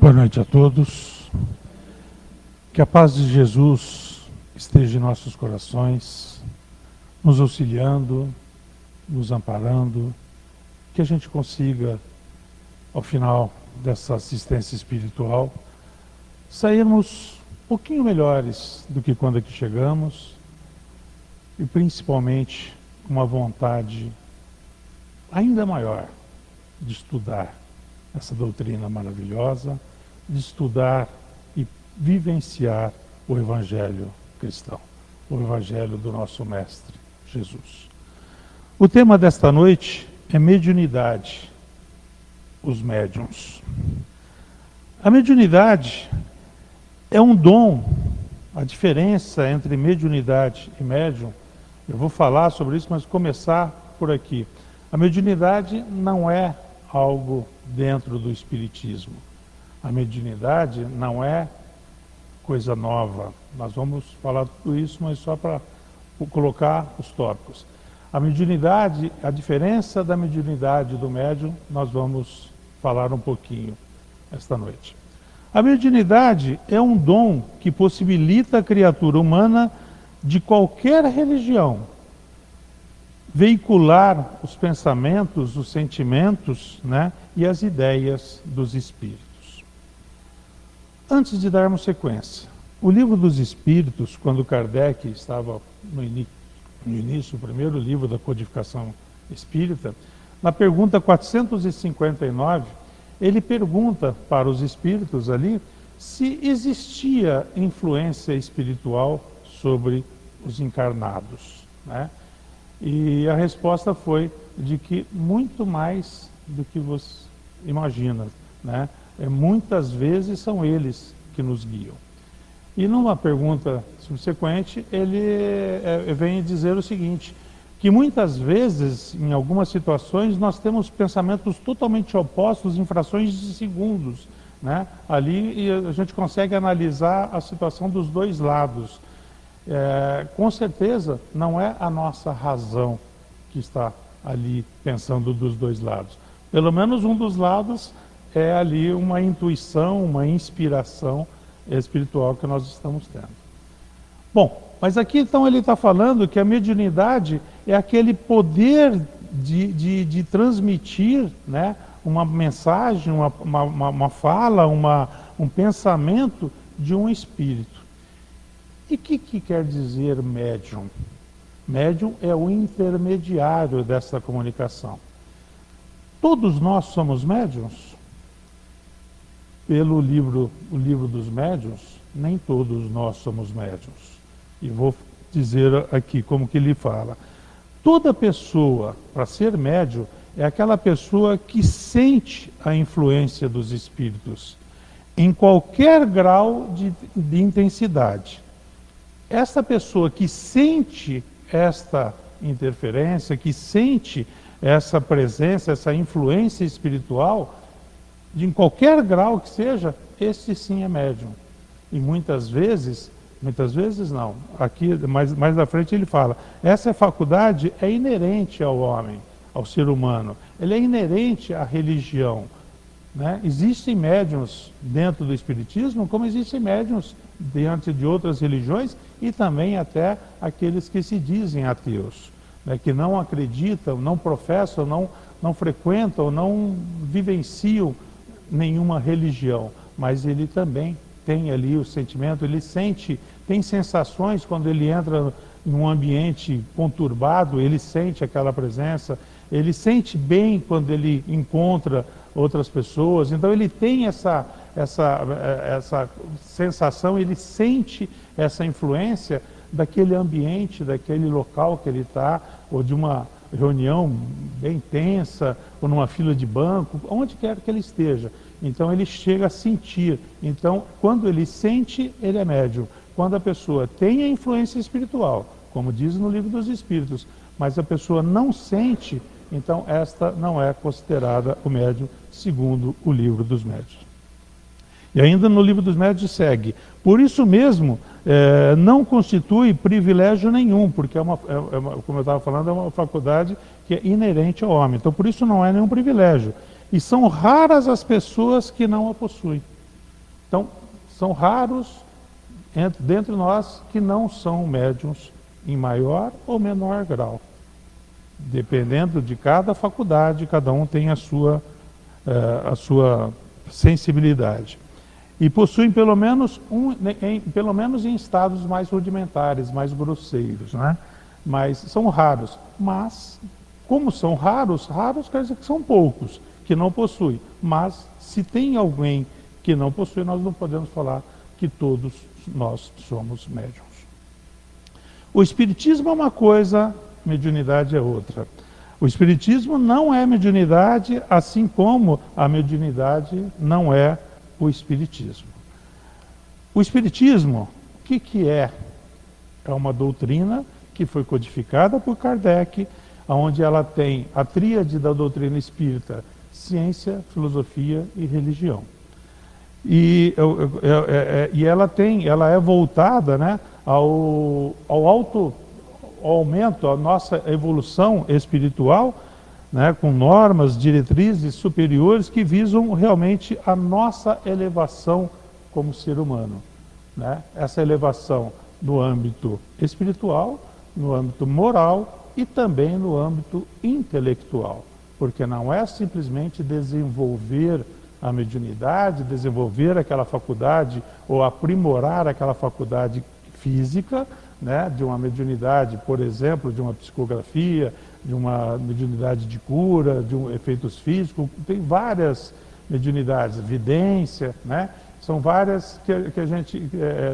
Boa noite a todos. Que a paz de Jesus esteja em nossos corações, nos auxiliando, nos amparando, que a gente consiga, ao final dessa assistência espiritual, sairmos um pouquinho melhores do que quando aqui chegamos e principalmente com uma vontade ainda maior de estudar essa doutrina maravilhosa, de estudar e vivenciar o Evangelho cristão, o Evangelho do nosso Mestre Jesus. O tema desta noite é mediunidade, os médiuns. A mediunidade é um dom. A diferença entre mediunidade e médium, eu vou falar sobre isso, mas começar por aqui. A mediunidade não é algo dentro do espiritismo. A mediunidade não é coisa nova. Nós vamos falar tudo isso, mas só para colocar os tópicos. A mediunidade, a diferença da mediunidade e do médium, nós vamos falar um pouquinho esta noite. A mediunidade é um dom que possibilita a criatura humana de qualquer religião veicular os pensamentos, os sentimentos, né, e as ideias dos espíritos. Antes de darmos sequência, o Livro dos Espíritos, quando Kardec estava no início, o primeiro livro da codificação espírita, na pergunta 459, ele pergunta para os espíritos ali se existia influência espiritual sobre os encarnados, né? E a resposta foi de que muito mais do que você imagina, né? Muitas vezes são eles que nos guiam. E numa pergunta subsequente, ele vem dizer o seguinte, que muitas vezes, em algumas situações, nós temos pensamentos totalmente opostos em frações de segundos, né? Ali a gente consegue analisar a situação dos dois lados. Com certeza não é a nossa razão que está ali pensando dos dois lados. Pelo menos um dos lados é ali uma intuição, uma inspiração espiritual que nós estamos tendo. Bom, mas aqui então ele está falando que a mediunidade é aquele poder de transmitir, né, uma mensagem, uma fala, um pensamento de um espírito. E o que quer dizer médium? Médium é o intermediário dessa comunicação. Todos nós somos médiuns? Pelo o livro dos médiuns, nem todos nós somos médiuns. E vou dizer aqui como que ele fala. Toda pessoa, para ser médium, é aquela pessoa que sente a influência dos espíritos, em qualquer grau de intensidade. Essa pessoa que sente esta interferência, que sente essa presença, essa influência espiritual, em qualquer grau que seja, esse sim é médium. E muitas vezes não, aqui mais à frente ele fala, essa faculdade é inerente ao homem, ao ser humano, ela é inerente à religião, né? Existem médiuns dentro do espiritismo, como existem médiuns diante de outras religiões e também até aqueles que se dizem ateus, né? Que não acreditam, não professam, não frequentam, não vivenciam nenhuma religião, mas ele também tem ali o sentimento, ele sente, tem sensações quando ele entra em um ambiente conturbado, ele sente aquela presença, ele sente bem quando ele encontra outras pessoas, então ele tem essa sensação, ele sente essa influência daquele ambiente, daquele local que ele está, ou de uma reunião bem tensa, ou numa fila de banco, onde quer que ele esteja. Então ele chega a sentir. Então, quando ele sente, ele é médium. Quando a pessoa tem a influência espiritual, como diz no Livro dos Espíritos, mas a pessoa não sente, então esta não é considerada o médium, segundo o Livro dos Médiuns. E ainda no Livro dos Médiuns segue, por isso mesmo, não constitui privilégio nenhum, porque como eu estava falando, é uma faculdade que é inerente ao homem. Então, por isso não é nenhum privilégio. E são raras as pessoas que não a possuem. Então, são raros dentre nós que não são médiums em maior ou menor grau. Dependendo de cada faculdade, cada um tem a sua sensibilidade. E possuem pelo menos em estados mais rudimentares, mais grosseiros, né? Mas são raros. Mas, como são raros quer dizer que são poucos que não possuem. Mas, se tem alguém que não possui, nós não podemos falar que todos nós somos médiums. O espiritismo é uma coisa, mediunidade é outra. O espiritismo não é mediunidade, assim como a mediunidade não é o espiritismo. O espiritismo, o que é? É uma doutrina que foi codificada por Kardec, onde ela tem a tríade da doutrina espírita: ciência, filosofia e religião. E ela é voltada, né, ao aumento, à nossa evolução espiritual, né, com normas, diretrizes superiores que visam realmente a nossa elevação como ser humano, né? Essa elevação no âmbito espiritual, no âmbito moral e também no âmbito intelectual, porque não é simplesmente desenvolver a mediunidade, desenvolver aquela faculdade ou aprimorar aquela faculdade física, né, de uma mediunidade, por exemplo, de uma psicografia, de uma mediunidade de cura, de efeitos físicos. Tem várias mediunidades, vidência, né? São várias que a gente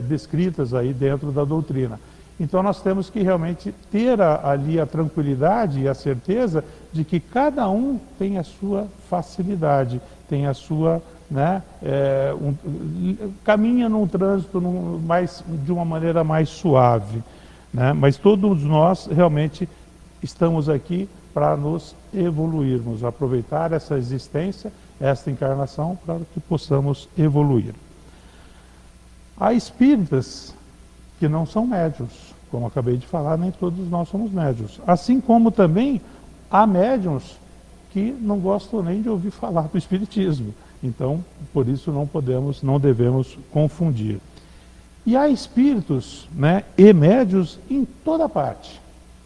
descritas aí dentro da doutrina. Então nós temos que realmente ter ali a tranquilidade e a certeza de que cada um tem a sua facilidade, tem a sua, né, caminha num trânsito de uma maneira mais suave, né? Mas todos nós realmente estamos aqui para nos evoluirmos, aproveitar essa existência, esta encarnação, para que possamos evoluir. Há espíritas que não são médiuns, como acabei de falar, nem todos nós somos médiuns. Assim como também há médiuns que não gostam nem de ouvir falar do espiritismo. Então, por isso não devemos confundir. E há espíritos, né, e médiuns em toda parte.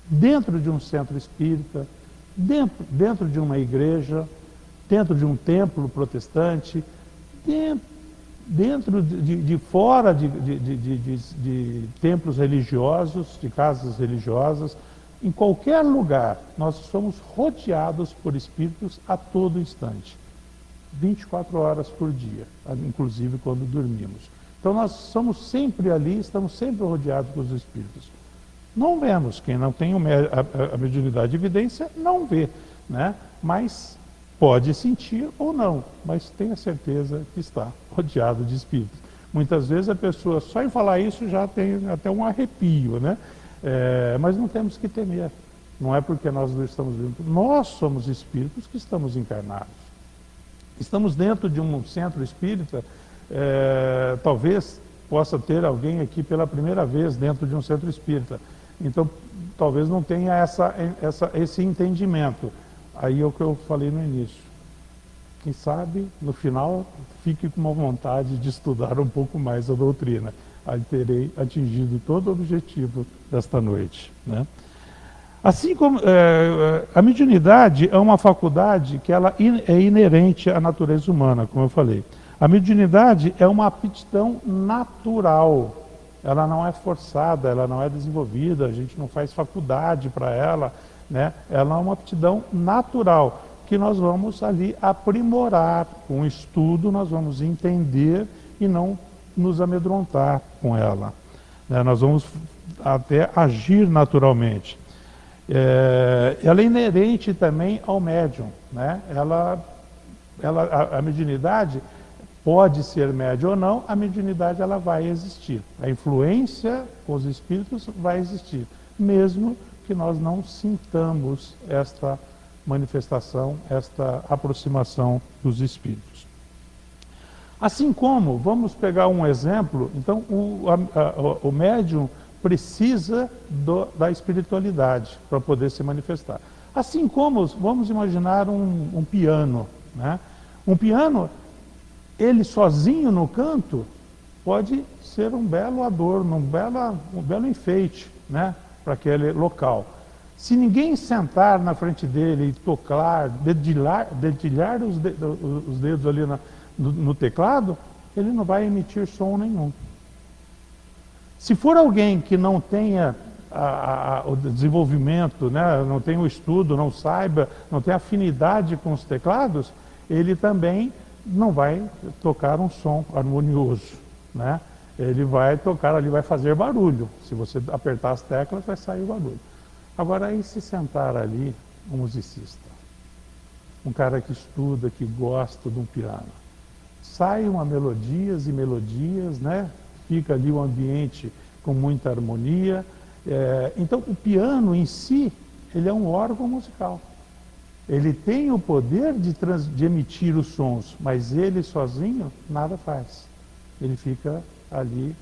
Dentro de um centro espírita, dentro de uma igreja, dentro de um templo protestante, dentro de fora de templos religiosos, de casas religiosas, em qualquer lugar, nós somos rodeados por espíritos a todo instante, 24 horas por dia, inclusive quando dormimos. Então nós somos sempre ali, estamos sempre rodeados por espíritos. Não vemos, quem não tem a mediunidade de evidência não vê, né? Mas pode sentir ou não, mas tenha certeza que está rodeado de espíritos. Muitas vezes a pessoa, só em falar isso, já tem até um arrepio, né? Mas não temos que temer. Não é porque nós não estamos vivos. Nós somos espíritos que estamos encarnados. Estamos dentro de um centro espírita, talvez possa ter alguém aqui pela primeira vez dentro de um centro espírita. Então, talvez não tenha esse entendimento. Aí é o que eu falei no início. Quem sabe, no final, fique com uma vontade de estudar um pouco mais a doutrina. Aí terei atingido todo o objetivo desta noite, né? Assim como a mediunidade é uma faculdade que ela é inerente à natureza humana, como eu falei. A mediunidade é uma aptidão natural. Ela não é forçada, ela não é desenvolvida, a gente não faz faculdade para ela, né? Ela é uma aptidão natural, que nós vamos ali aprimorar. Com o estudo nós vamos entender e não nos amedrontar com ela, né? Nós vamos até agir naturalmente. Ela é inerente também ao médium, né? A mediunidade pode ser médium ou não, a mediunidade ela vai existir. A influência com os espíritos vai existir, mesmo que nós não sintamos esta manifestação, esta aproximação dos espíritos. Assim como, vamos pegar um exemplo, então o médium precisa da espiritualidade para poder se manifestar. Assim como, vamos imaginar um piano, né? Um piano, ele sozinho no canto pode ser um belo adorno, um belo enfeite, né, para aquele local. Se ninguém sentar na frente dele e tocar, dedilhar os dedos ali no teclado, ele não vai emitir som nenhum. Se for alguém que não tenha o desenvolvimento, né, não tenha o estudo, não saiba, não tenha afinidade com os teclados, ele também não vai tocar um som harmonioso, né? Ele vai tocar ali, vai fazer barulho. Se você apertar as teclas, vai sair o barulho. Agora, aí se sentar ali um musicista, um cara que estuda, que gosta de um piano, sai uma melodias e melodias, né? Fica ali o ambiente com muita harmonia. Então, o piano em si, ele é um órgão musical. Ele tem o poder de emitir os sons, mas ele sozinho nada faz. Ele fica ali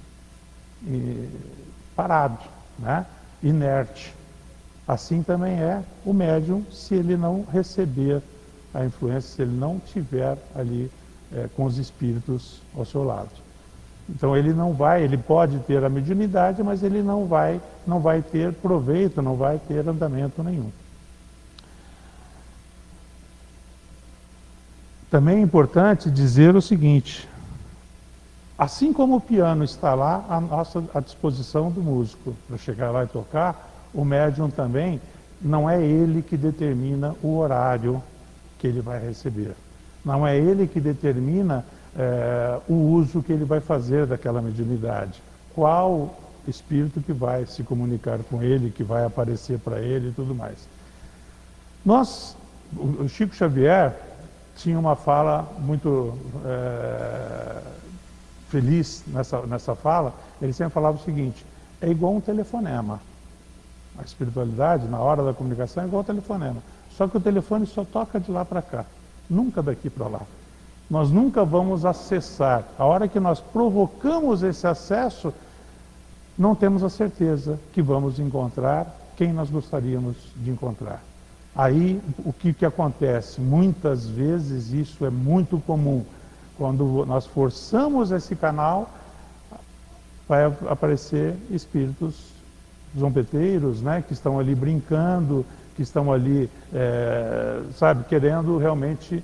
parado, né? Inerte. Assim também é o médium, se ele não receber a influência, se ele não tiver ali com os espíritos ao seu lado. Então ele pode ter a mediunidade, mas ele não vai ter proveito, não vai ter andamento nenhum. Também é importante dizer o seguinte: assim como o piano está lá à disposição do músico para chegar lá e tocar, o médium também não é ele que determina o horário que ele vai receber. Não é ele que determina o uso que ele vai fazer daquela mediunidade. Qual espírito que vai se comunicar com ele, que vai aparecer para ele e tudo mais. O Chico Xavier tinha uma fala muito feliz nessa fala. Ele sempre falava o seguinte: é igual um telefonema. A espiritualidade, na hora da comunicação, é igual um telefonema. Só que o telefone só toca de lá para cá, nunca daqui para lá. Nós nunca vamos acessar. A hora que nós provocamos esse acesso, não temos a certeza que vamos encontrar quem nós gostaríamos de encontrar. Aí, o que acontece? Muitas vezes, isso é muito comum. Quando nós forçamos esse canal, vai aparecer espíritos zombeteiros, né, que estão ali brincando, que estão ali, querendo realmente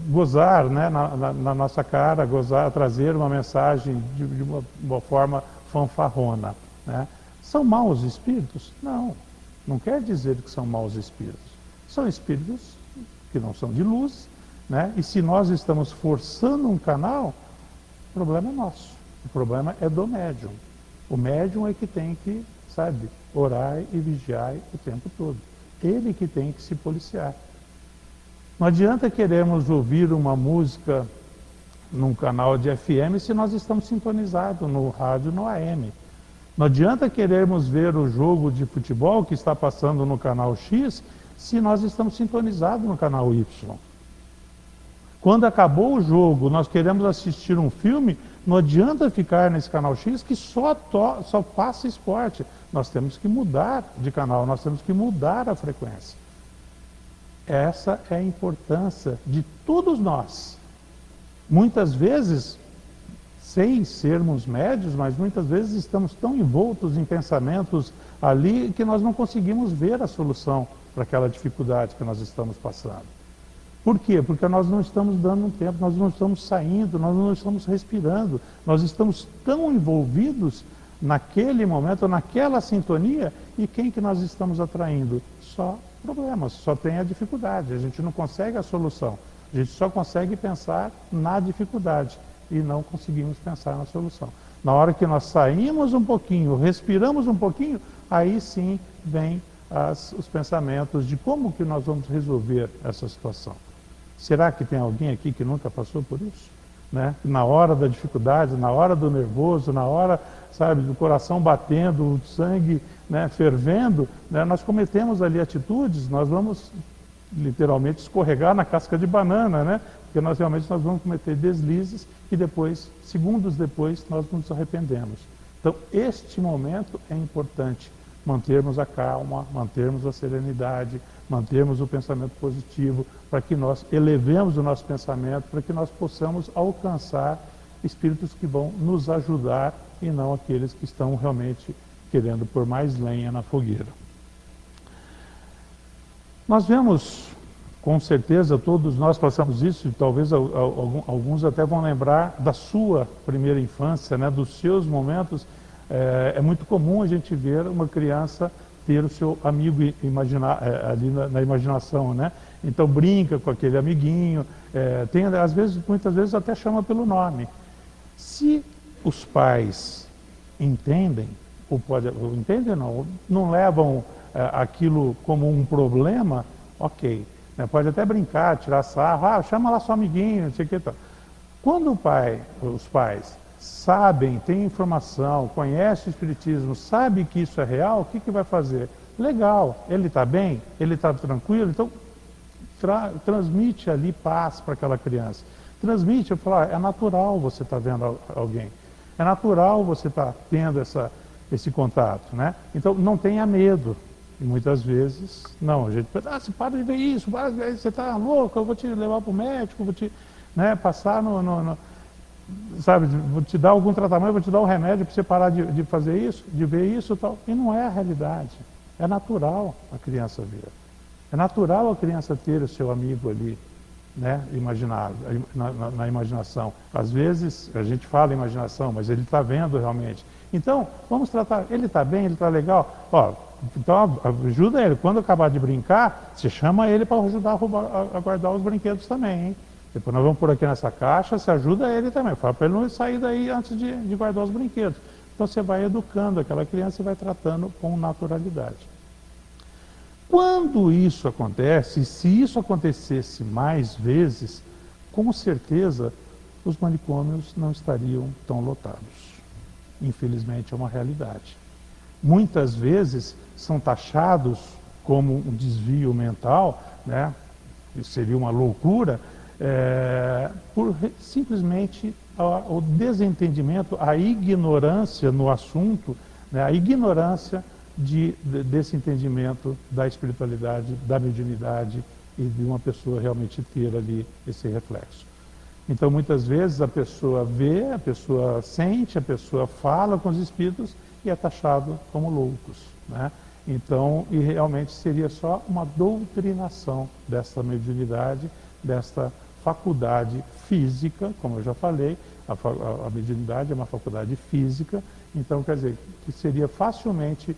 gozar, né, na nossa cara, gozar, trazer uma mensagem de uma forma fanfarrona, né? São maus espíritos? Não, não quer dizer que são maus espíritos. São espíritos que não são de luz, né? E se nós estamos forçando um canal, o problema é nosso. O problema é do médium. O médium é que tem que, orar e vigiar o tempo todo. Ele que tem que se policiar. Não adianta queremos ouvir uma música num canal de FM se nós estamos sintonizados no rádio, no AM. Não adianta querermos ver o jogo de futebol que está passando no canal X se nós estamos sintonizados no canal Y. Quando acabou o jogo, nós queremos assistir um filme, não adianta ficar nesse canal X que só passa esporte. Nós temos que mudar de canal, nós temos que mudar a frequência. Essa é a importância de todos nós. Muitas vezes, sem sermos médios, mas muitas vezes estamos tão envoltos em pensamentos ali que nós não conseguimos ver a solução para aquela dificuldade que nós estamos passando. Por quê? Porque nós não estamos dando um tempo, nós não estamos saindo, nós não estamos respirando, nós estamos tão envolvidos naquele momento, naquela sintonia, e quem que nós estamos atraindo? Só problemas, só tem a dificuldade, a gente não consegue a solução, a gente só consegue pensar na dificuldade e não conseguimos pensar na solução. Na hora que nós saímos um pouquinho, respiramos um pouquinho, aí sim vem os pensamentos de como que nós vamos resolver essa situação. Será que tem alguém aqui que nunca passou por isso? Né? Na hora da dificuldade, na hora do nervoso, na hora, do coração batendo, o sangue, né, fervendo, né, nós cometemos ali atitudes, nós vamos literalmente escorregar na casca de banana, né? Porque nós vamos cometer deslizes e depois, segundos depois, nós nos arrependemos. Então, este momento é importante, mantermos a calma, mantermos a serenidade, mantermos o pensamento positivo, para que nós elevemos o nosso pensamento, para que nós possamos alcançar espíritos que vão nos ajudar e não aqueles que estão realmente querendo pôr mais lenha na fogueira. Nós vemos, com certeza, todos nós passamos isso, e talvez alguns até vão lembrar da sua primeira infância, né, dos seus momentos. É muito comum a gente ver uma criança ter o seu amigo ali na imaginação, né? Então brinca com aquele amiguinho, muitas vezes até chama pelo nome. Se os pais entendem, entendem não levam aquilo como um problema, ok. Né? Pode até brincar, tirar sarro, chama lá seu amiguinho, não sei o que tal. Quando os pais sabem, têm informação, conhecem o Espiritismo, sabem que isso é real, o que vai fazer? Legal, ele está bem, ele está tranquilo, então transmite ali paz para aquela criança. Transmite, eu falo, é natural você estar vendo alguém, é natural você estar tendo esse contato, né? Então não tenha medo. E muitas vezes, não, a gente pensa, você para de ver isso, você está louco, eu vou te levar para o médico, vou te passar sabe, vou te dar algum tratamento, vou te dar um remédio para você parar de fazer isso, de ver isso e tal. E não é a realidade. É natural a criança ver. É natural a criança ter o seu amigo ali, né, imaginável, na imaginação. Às vezes, a gente fala imaginação, mas ele está vendo realmente. Então, vamos tratar, ele está bem, ele está legal. Ó, então, ajuda ele. Quando acabar de brincar, você chama ele para ajudar a guardar os brinquedos também, hein? Depois nós vamos pôr aqui nessa caixa, você ajuda ele também. Fala para ele não sair daí antes de guardar os brinquedos. Então você vai educando aquela criança e vai tratando com naturalidade. Quando isso acontece, e se isso acontecesse mais vezes, com certeza os manicômios não estariam tão lotados. Infelizmente é uma realidade. Muitas vezes são taxados como um desvio mental, né? Isso seria uma loucura, por simplesmente o desentendimento, a ignorância no assunto, né? A ignorância desse entendimento da espiritualidade, da mediunidade e de uma pessoa realmente ter ali esse reflexo. Então, muitas vezes a pessoa vê, a pessoa sente, a pessoa fala com os espíritos e é taxado como loucos, né? Então, e realmente seria só uma doutrinação dessa mediunidade, desta faculdade física, como eu já falei, a mediunidade é uma faculdade física, então quer dizer, que seria facilmente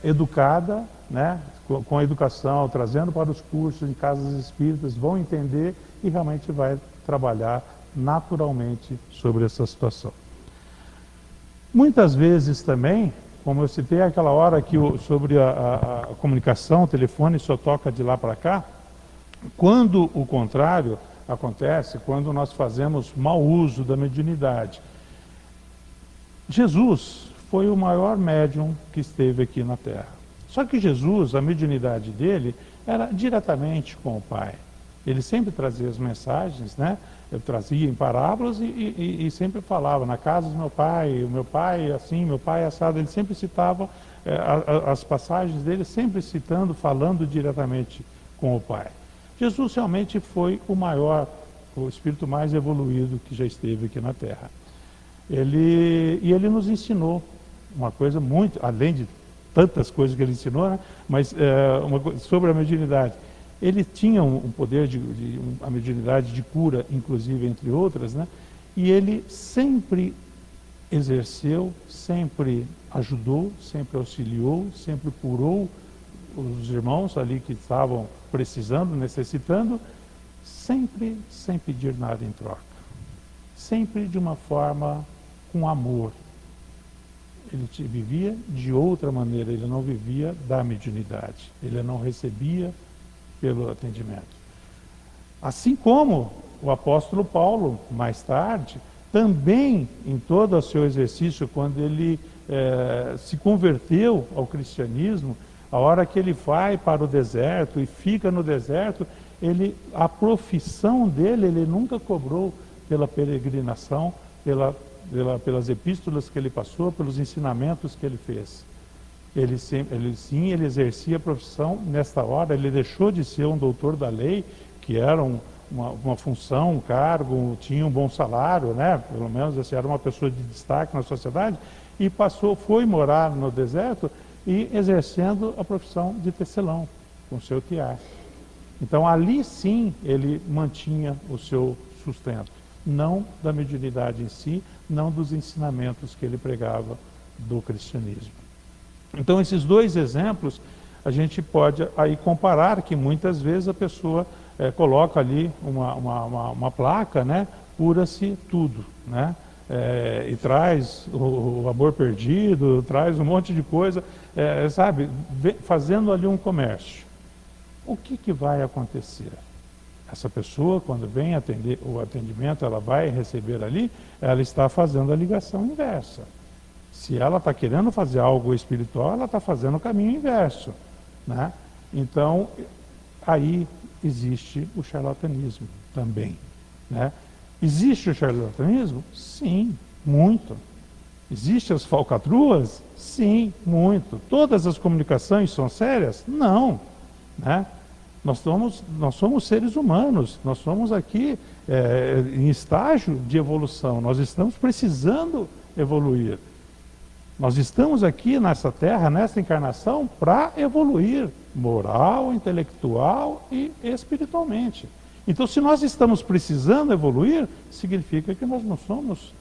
educada, né, com a educação, trazendo para os cursos em casas espíritas, vão entender e realmente vai trabalhar naturalmente sobre essa situação. Muitas vezes também, como eu citei aquela hora que sobre a comunicação, o telefone só toca de lá para cá, quando o contrário acontece, quando nós fazemos mau uso da mediunidade. Jesus foi o maior médium que esteve aqui na Terra. Só que Jesus, a mediunidade dele, era diretamente com o Pai. Ele sempre trazia as mensagens, né? Ele trazia em parábolas e sempre falava, na casa do meu pai, o meu pai assim, meu pai assado. Ele sempre citava as passagens dele, sempre citando, falando diretamente com o Pai. Jesus realmente foi o espírito mais evoluído que já esteve aqui na Terra. Ele nos ensinou uma coisa muito, além de tantas coisas que ele ensinou, né? Mas sobre a mediunidade. Ele tinha um poder a mediunidade de cura, inclusive, entre outras, né? E ele sempre exerceu, sempre ajudou, sempre auxiliou, sempre curou os irmãos ali que estavam precisando, necessitando, sempre sem pedir nada em troca. Sempre de uma forma com amor. Ele vivia de outra maneira, ele não vivia da mediunidade, ele não recebia pelo atendimento. Assim como o apóstolo Paulo, mais tarde, também em todo o seu exercício, quando ele se converteu ao cristianismo, a hora que ele vai para o deserto e fica no deserto, a profissão dele, ele nunca cobrou pela peregrinação, pelas epístolas que ele passou, pelos ensinamentos que ele fez. Ele exercia a profissão. Nesta hora, ele deixou de ser um doutor da lei, que era uma função, um cargo, tinha um bom salário, né? Pelo menos assim, era uma pessoa de destaque na sociedade, e foi morar no deserto e exercendo a profissão de tecelão, com seu tiar. Então, ali sim, ele mantinha o seu sustento, não da mediunidade em si, não dos ensinamentos que ele pregava do cristianismo. Então, esses dois exemplos, a gente pode aí comparar que muitas vezes a pessoa coloca ali uma placa, né? Cura-se tudo, né? E traz o amor perdido, traz um monte de coisa, sabe? Fazendo ali um comércio. O que vai acontecer? Essa pessoa, quando vem atender o atendimento, ela vai receber ali, ela está fazendo a ligação inversa. Se ela está querendo fazer algo espiritual, ela está fazendo o caminho inverso, né? Então, aí existe o charlatanismo também, né? Existe o charlatanismo? Sim, muito. Existem as falcatruas? Sim, muito. Todas as comunicações são sérias? Não, né? Nós somos seres humanos, nós somos aqui em estágio de evolução, nós estamos precisando evoluir. Nós estamos aqui nessa terra, nessa encarnação, para evoluir moral, intelectual e espiritualmente. Então, se nós estamos precisando evoluir, significa que nós não somos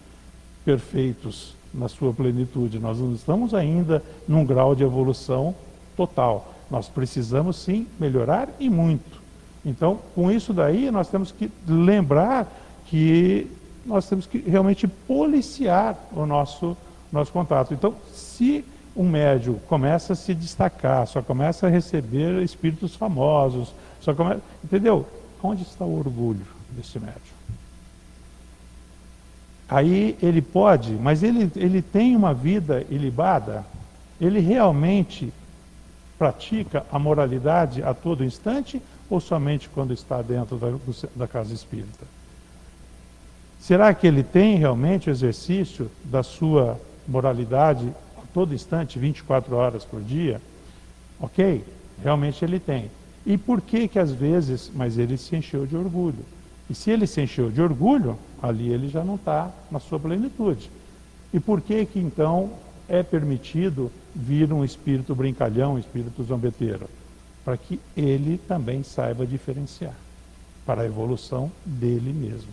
perfeitos na sua plenitude, nós não estamos ainda num grau de evolução total. Nós precisamos sim melhorar e muito. Então, com isso daí, nós temos que lembrar que nós temos que realmente policiar o nosso contato. Então, se um médium começa a se destacar, só começa a receber espíritos famosos, entendeu? Onde está o orgulho desse médium? Aí ele pode, mas ele tem uma vida ilibada, ele realmente pratica a moralidade a todo instante ou somente quando está dentro da casa espírita? Será que ele tem realmente o exercício da sua moralidade a todo instante, 24 horas por dia? Ok, realmente ele tem. E por que às vezes, mas ele se encheu de orgulho? E se ele se encheu de orgulho, ali ele já não está na sua plenitude. E por que então é permitido vir um espírito brincalhão, um espírito zombeteiro? Para que ele também saiba diferenciar, para a evolução dele mesmo.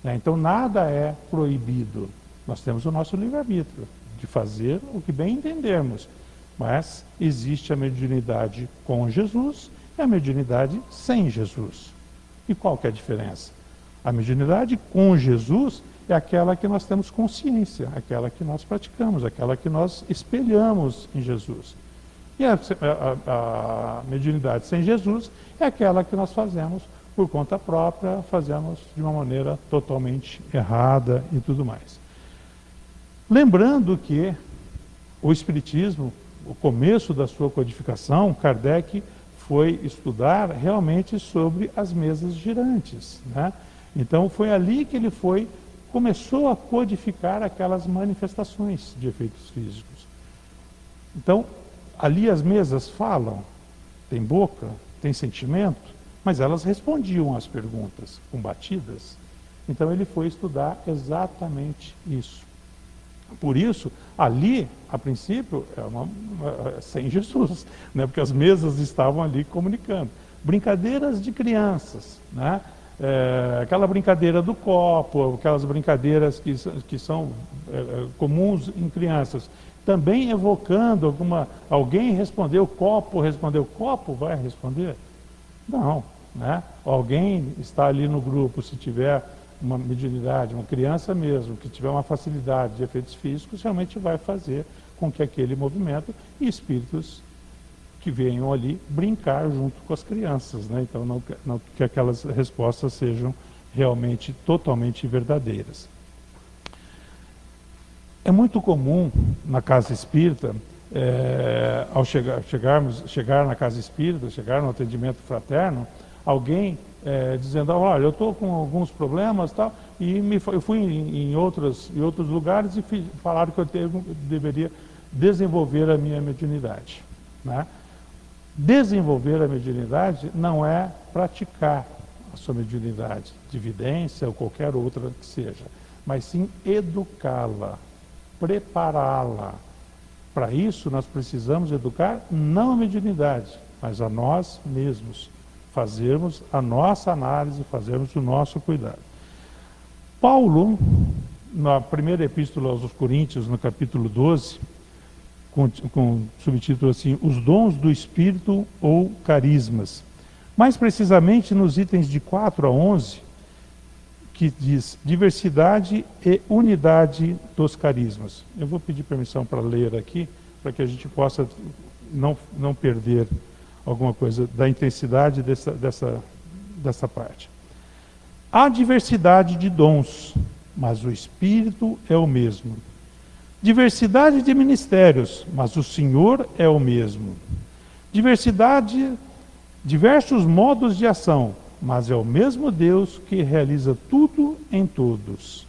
Então nada é proibido. Nós temos o nosso livre-arbítrio de fazer o que bem entendermos. Mas existe a mediunidade com Jesus e a mediunidade sem Jesus. E qual que é a diferença? A mediunidade com Jesus é aquela que nós temos consciência, aquela que nós praticamos, aquela que nós espelhamos em Jesus. E a mediunidade sem Jesus é aquela que nós fazemos por conta própria, fazemos de uma maneira totalmente errada e tudo mais. Lembrando que o Espiritismo, o começo da sua codificação, Kardec foi estudar realmente sobre as mesas girantes, né? Então foi ali que ele começou a codificar aquelas manifestações de efeitos físicos. Então, ali as mesas falam, tem boca, tem sentimento, mas elas respondiam às perguntas combatidas. Então ele foi estudar exatamente isso. Por isso, ali, a princípio, sem Jesus, né? Porque as mesas estavam ali comunicando. Brincadeiras de crianças, né? Aquela brincadeira do copo, aquelas brincadeiras que são comuns em crianças, também evocando alguém respondeu copo, vai responder? Não, né? Alguém está ali no grupo, se tiver uma mediunidade, uma criança mesmo, que tiver uma facilidade de efeitos físicos, realmente vai fazer com que aquele movimento e espíritos que venham ali brincar junto com as crianças, né? Então não que aquelas respostas sejam realmente totalmente verdadeiras. É muito comum na casa espírita, ao chegar na casa espírita, chegar no atendimento fraterno, alguém dizendo, olha, eu estou com alguns problemas, tal, e eu fui em outros lugares e falaram que eu deveria desenvolver a minha mediunidade, né? Desenvolver a mediunidade não é praticar a sua mediunidade, de evidência ou qualquer outra que seja, mas sim educá-la, prepará-la. Para isso, nós precisamos educar não a mediunidade, mas a nós mesmos. Fazermos a nossa análise, fazermos o nosso cuidado. Paulo, na primeira epístola aos Coríntios, no capítulo 12, com subtítulo assim, os dons do Espírito ou carismas. Mais precisamente nos itens de 4 a 11, que diz diversidade e unidade dos carismas. Eu vou pedir permissão para ler aqui, para que a gente possa não perder alguma coisa da intensidade dessa parte. Há diversidade de dons, mas o Espírito é o mesmo. Diversidade de ministérios, mas o Senhor é o mesmo. Diversos modos de ação, mas é o mesmo Deus que realiza tudo em todos.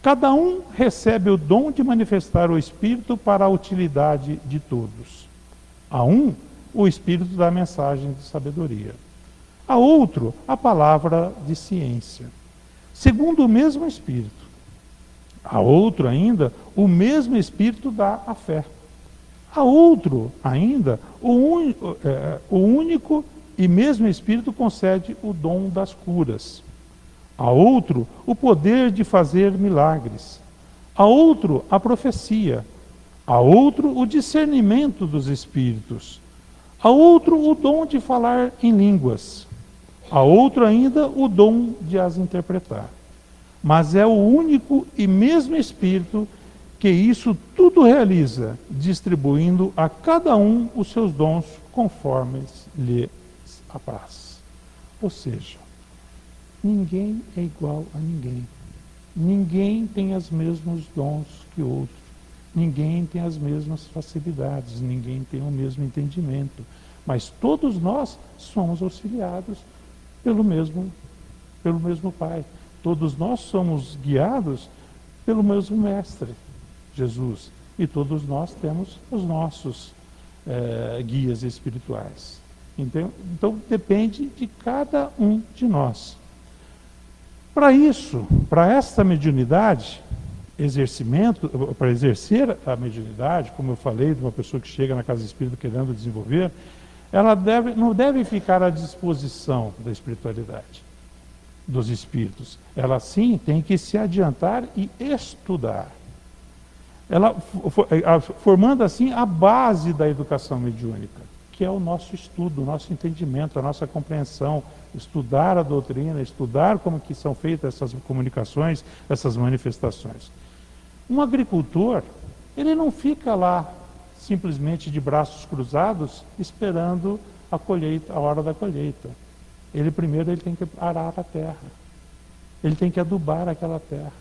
Cada um recebe o dom de manifestar o Espírito para a utilidade de todos. A um, o Espírito da mensagem de sabedoria. A outro, a palavra de ciência, segundo o mesmo Espírito. A outro ainda, o mesmo Espírito dá a fé. A outro ainda, o único e mesmo Espírito concede o dom das curas. A outro, o poder de fazer milagres. A outro, a profecia. A outro, o discernimento dos espíritos. A outro, o dom de falar em línguas. A outro ainda, o dom de as interpretar. Mas é o único e mesmo Espírito que isso tudo realiza, distribuindo a cada um os seus dons conforme lhe apraz. Ou seja, ninguém é igual a ninguém. Ninguém tem os mesmos dons que outro. Ninguém tem as mesmas facilidades, ninguém tem o mesmo entendimento. Mas todos nós somos auxiliados pelo mesmo Pai. Todos nós somos guiados pelo mesmo Mestre, Jesus. E todos nós temos os nossos guias espirituais. Então depende de cada um de nós. Para esta mediunidade, para exercer a mediunidade, como eu falei, de uma pessoa que chega na casa espírita querendo desenvolver, ela não deve ficar à disposição da espiritualidade, dos espíritos. Ela sim tem que se adiantar e estudar. Ela formando assim a base da educação mediúnica, que é o nosso estudo, o nosso entendimento, a nossa compreensão, estudar a doutrina, estudar como que são feitas essas comunicações, essas manifestações. Um agricultor, ele não fica lá simplesmente de braços cruzados esperando a colheita, a hora da colheita. Primeiro ele tem que arar a terra. Ele tem que adubar aquela terra.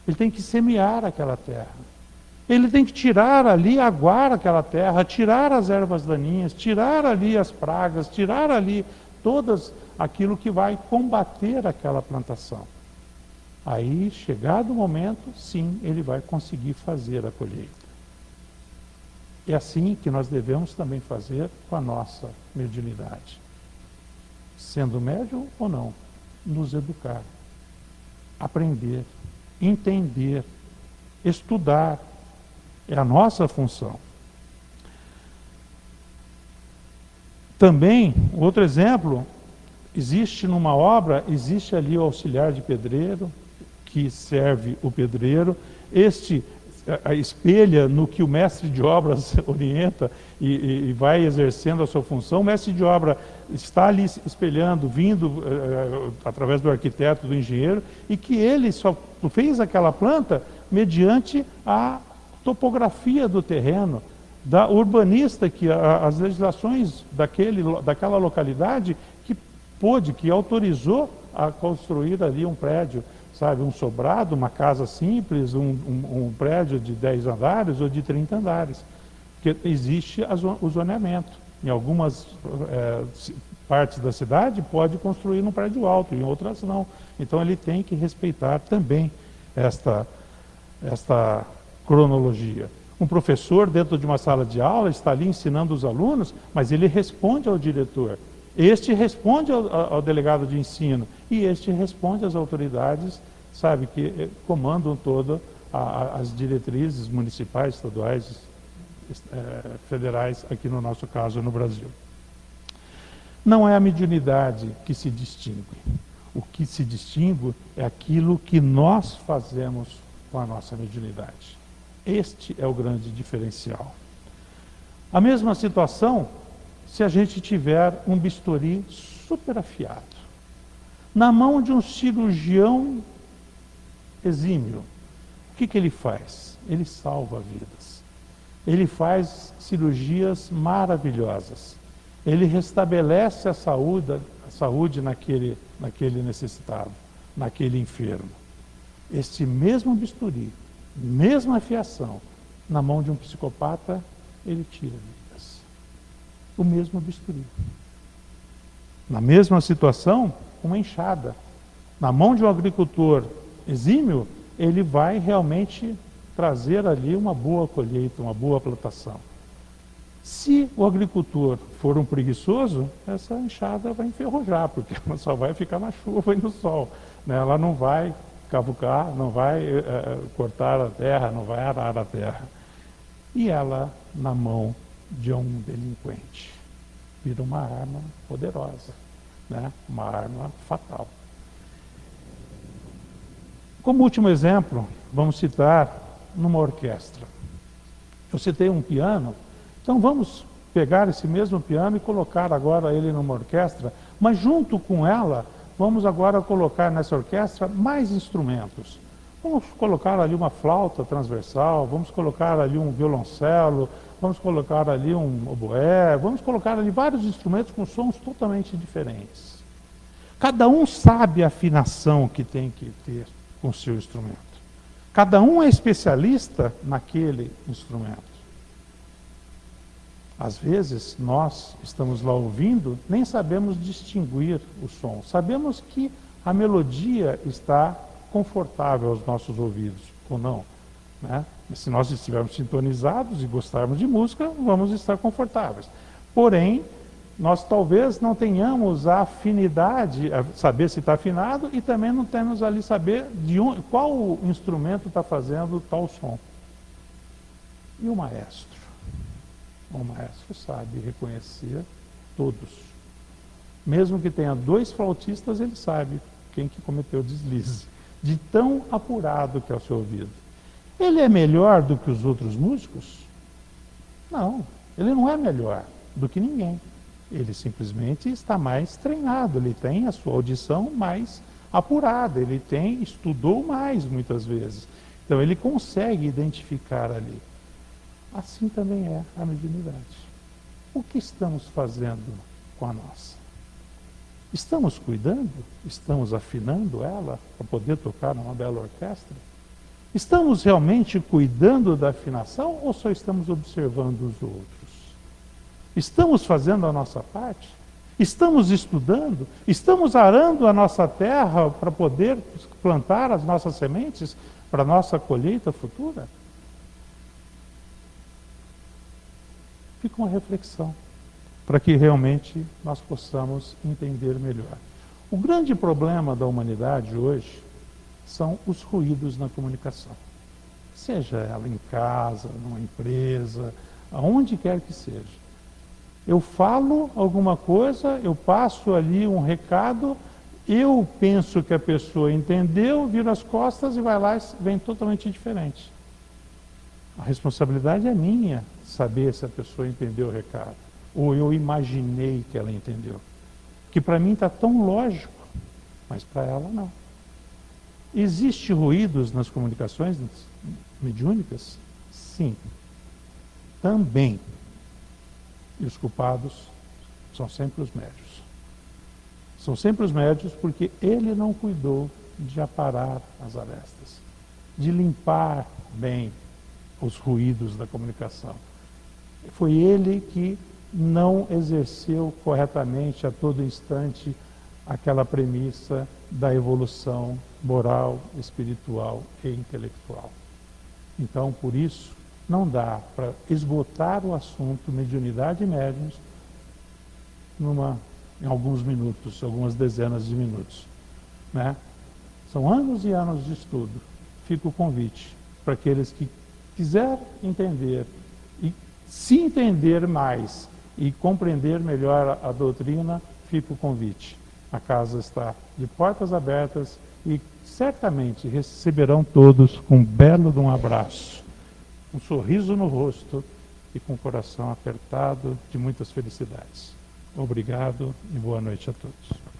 Ele tem que semear aquela terra. Ele tem que tirar ali, aguar aquela terra, tirar as ervas daninhas, tirar ali as pragas, tirar ali todas aquilo que vai combater aquela plantação. Aí, chegado o momento, sim, ele vai conseguir fazer a colheita. É assim que nós devemos também fazer com a nossa mediunidade. Sendo médium ou não, nos educar, aprender, entender, estudar. É a nossa função. Também, outro exemplo, existe numa obra, existe ali o auxiliar de pedreiro, que serve o pedreiro, espelha no que o mestre de obras orienta e vai exercendo a sua função. O mestre de obra está ali espelhando, vindo através do arquiteto, do engenheiro, e que ele só fez aquela planta mediante a topografia do terreno, da urbanista, que as legislações daquela localidade que autorizou a construir ali um prédio, sabe, um sobrado, uma casa simples, um prédio de 10 andares ou de 30 andares. Porque existe o zoneamento. Em algumas partes da cidade pode construir num prédio alto, em outras não. Então ele tem que respeitar também esta cronologia. Um professor dentro de uma sala de aula está ali ensinando os alunos, mas ele responde ao diretor. Este responde ao delegado de ensino e este responde às autoridades, sabe, que comandam todas as diretrizes municipais, estaduais, federais, aqui no nosso caso, no Brasil. Não é a mediunidade que se distingue. O que se distingue é aquilo que nós fazemos com a nossa mediunidade. Este é o grande diferencial. A mesma situação se a gente tiver um bisturi super afiado, na mão de um cirurgião exímio. O que ele faz? Ele salva vidas. Ele faz cirurgias maravilhosas. Ele restabelece a saúde naquele necessitado, naquele enfermo. Este mesmo bisturi, mesma afiação, na mão de um psicopata, ele tira vidas. O mesmo bisturi. Na mesma situação, uma enxada. Na mão de um agricultor exímio, ele vai realmente trazer ali uma boa colheita, uma boa plantação. Se o agricultor for um preguiçoso, essa enxada vai enferrujar, porque ela só vai ficar na chuva e no sol, né? Ela não vai cavucar, não vai cortar a terra, não vai arar a terra. E ela, na mão de um delinquente, vira uma arma poderosa, né? Uma arma fatal. Como último exemplo, vamos citar numa orquestra. Eu citei um piano, então vamos pegar esse mesmo piano e colocar agora ele numa orquestra, mas junto com ela, vamos agora colocar nessa orquestra mais instrumentos. Vamos colocar ali uma flauta transversal, vamos colocar ali um violoncelo, vamos colocar ali um oboé, vamos colocar ali vários instrumentos com sons totalmente diferentes. Cada um sabe a afinação que tem que ter com o seu instrumento. Cada um é especialista naquele instrumento. Às vezes, nós estamos lá ouvindo, nem sabemos distinguir o som. Sabemos que a melodia está confortável aos nossos ouvidos, ou não, né? Se nós estivermos sintonizados e gostarmos de música, vamos estar confortáveis. Porém, nós talvez não tenhamos a afinidade, a saber se está afinado, e também não temos ali saber qual instrumento está fazendo tal som. E o maestro? O maestro sabe reconhecer todos. Mesmo que tenha 2 flautistas, ele sabe quem que cometeu o deslize, de tão apurado que é o seu ouvido. Ele é melhor do que os outros músicos? Não, ele não é melhor do que ninguém. Ele simplesmente está mais treinado, ele tem a sua audição mais apurada, ele estudou mais muitas vezes. Então ele consegue identificar ali. Assim também é a mediunidade. O que estamos fazendo com a nossa? Estamos cuidando? Estamos afinando ela para poder tocar numa bela orquestra? Estamos realmente cuidando da afinação ou só estamos observando os outros? Estamos fazendo a nossa parte? Estamos estudando? Estamos arando a nossa terra para poder plantar as nossas sementes para a nossa colheita futura? Fica uma reflexão, para que realmente nós possamos entender melhor. O grande problema da humanidade hoje são os ruídos na comunicação. Seja ela em casa, numa empresa, aonde quer que seja. Eu falo alguma coisa, eu passo ali um recado, eu penso que a pessoa entendeu, vira as costas e vai lá e vem totalmente diferente. A responsabilidade é minha saber se a pessoa entendeu o recado, ou eu imaginei que ela entendeu. Que para mim está tão lógico, mas para ela não. Existem ruídos nas comunicações mediúnicas? Sim. Também. E os culpados são sempre os médios. São sempre os médios porque ele não cuidou de aparar as arestas, de limpar bem os ruídos da comunicação. Foi ele que não exerceu corretamente a todo instante aquela premissa da evolução moral, espiritual e intelectual. Então, por isso, não dá para esgotar o assunto mediunidade e médiuns em alguns minutos, algumas dezenas de minutos, né? São anos e anos de estudo. Fica o convite para aqueles que quiserem entender e se entender mais e compreender melhor a doutrina, fica o convite. A casa está de portas abertas e certamente receberão todos com um belo de um abraço, um sorriso no rosto e com o coração apertado de muitas felicidades. Obrigado e boa noite a todos.